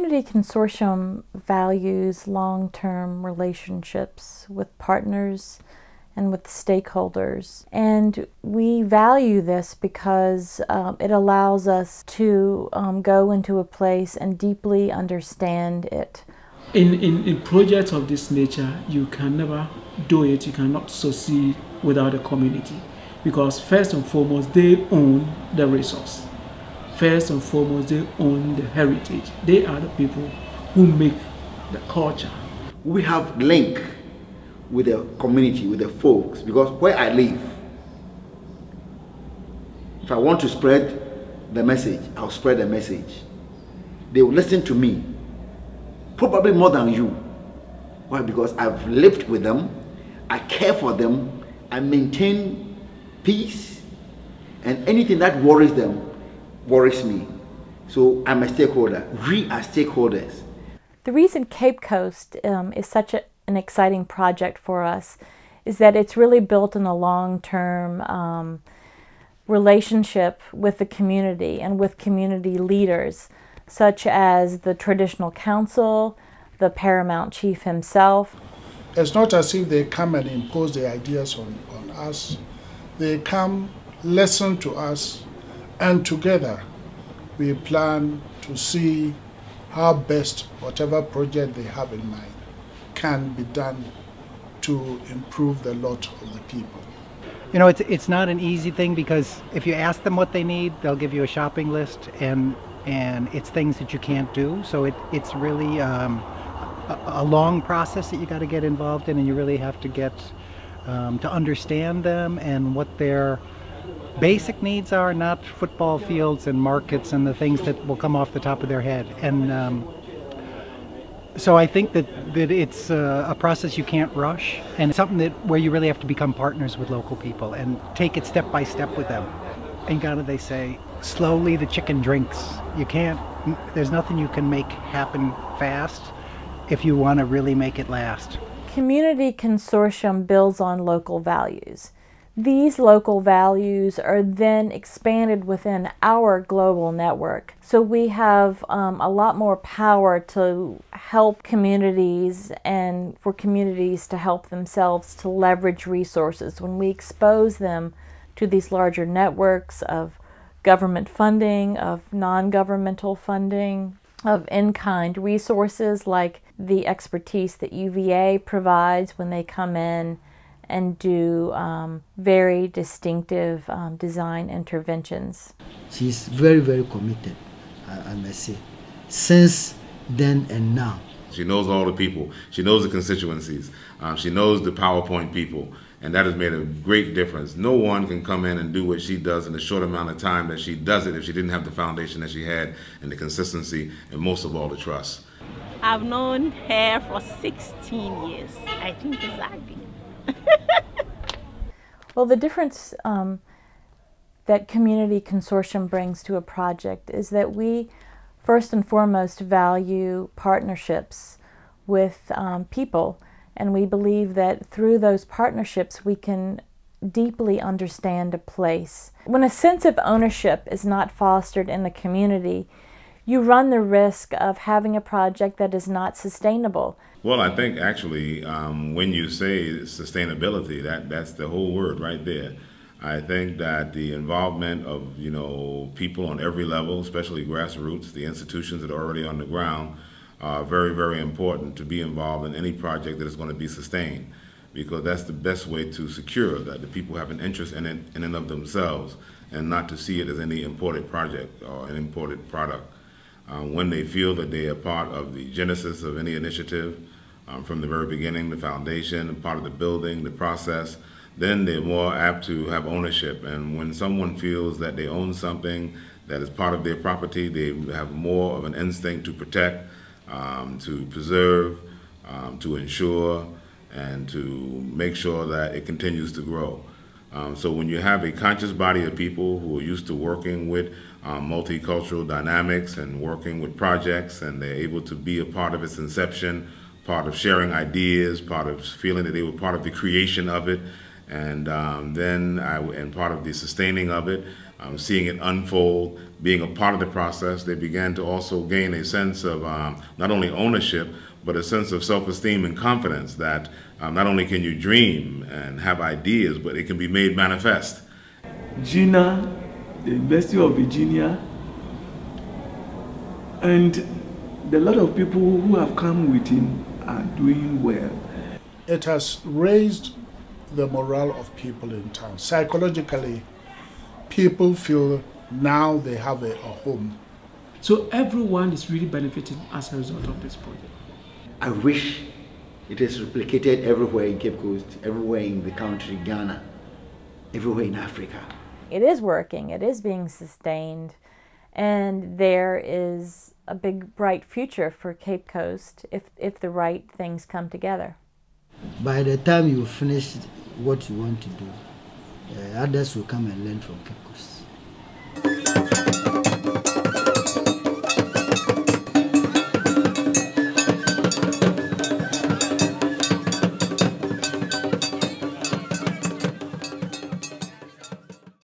Community Consortium values long-term relationships with partners and with stakeholders. And we value this because it allows us to go into a place and deeply understand it. In projects of this nature, you can never do it, you cannot succeed without a community. Because first and foremost, they own the resource. First and foremost, they own the heritage. They are the people who make the culture. We have link with the community, with the folks, because where I live, if I want to spread the message, I'll spread the message. They will listen to me, probably more than you. Why? Because I've lived with them, I care for them, I maintain peace, and anything that worries them worries me. So I'm a stakeholder. We are stakeholders. The reason Cape Coast is such an exciting project for us is that it's really built on a long-term relationship with the community and with community leaders, such as the traditional council, the paramount chief himself. It's not as if they come and impose their ideas on us. They come, listen to us, and together we plan to see how best whatever project they have in mind can be done to improve the lot of the people. You know, it's not an easy thing, because if you ask them what they need, they'll give you a shopping list, and it's things that you can't do. So it's really a long process that you got to get involved in, and you really have to get to understand them and what their basic needs are, not football fields and markets and the things that will come off the top of their head. And so I think that it's a process you can't rush, and something where you really have to become partners with local people and take it step by step with them. In Ghana they say, slowly the chicken drinks. You can't, there's nothing you can make happen fast if you want to really make it last. Community Consortium builds on local values. These local values are then expanded within our global network. So we have a lot more power to help communities, and for communities to help themselves to leverage resources. When we expose them to these larger networks of government funding, of non-governmental funding, of in-kind resources like the expertise that UVA provides when they come in and do very distinctive design interventions. She's very, very committed, I must say, since then and now. She knows all the people. She knows the constituencies. She knows the PowerPoint people, and that has made a great difference. No one can come in and do what she does in the short amount of time that she does it if she didn't have the foundation that she had, and the consistency, and most of all, the trust. I've known her for 16 years, I think exactly. Well, the difference that Community Consortium brings to a project is that we first and foremost value partnerships with people, and we believe that through those partnerships we can deeply understand a place. When a sense of ownership is not fostered in the community, you run the risk of having a project that is not sustainable. Well, I think actually when you say sustainability, that's the whole word right there. I think that the involvement of people on every level, especially grassroots, the institutions that are already on the ground, are very, very important to be involved in any project that is going to be sustained, because that's the best way to secure that the people have an interest in it in and of themselves, and not to see it as any imported project or an imported product. When they feel that they are part of the genesis of any initiative, from the very beginning, the foundation, part of the building, the process, then they're more apt to have ownership. And when someone feels that they own something that is part of their property, they have more of an instinct to protect, to preserve, to ensure, and to make sure that it continues to grow. So when you have a conscious body of people who are used to working with multicultural dynamics and working with projects, and they're able to be a part of its inception, part of sharing ideas, part of feeling that they were part of the creation of it, and part of the sustaining of it, seeing it unfold, being a part of the process, they began to also gain a sense of not only ownership, but a sense of self-esteem and confidence that not only can you dream and have ideas, but it can be made manifest. Gina, the University of Virginia, and a lot of people who have come with him are doing well. It has raised the morale of people in town. Psychologically, people feel now they have a home. So everyone is really benefiting as a result of this project. I wish it is replicated everywhere in Cape Coast, everywhere in the country, Ghana, everywhere in Africa. It is working, it is being sustained, and there is a big bright future for Cape Coast if the right things come together. By the time you finish what you want to do, others will come and learn from Cape Coast.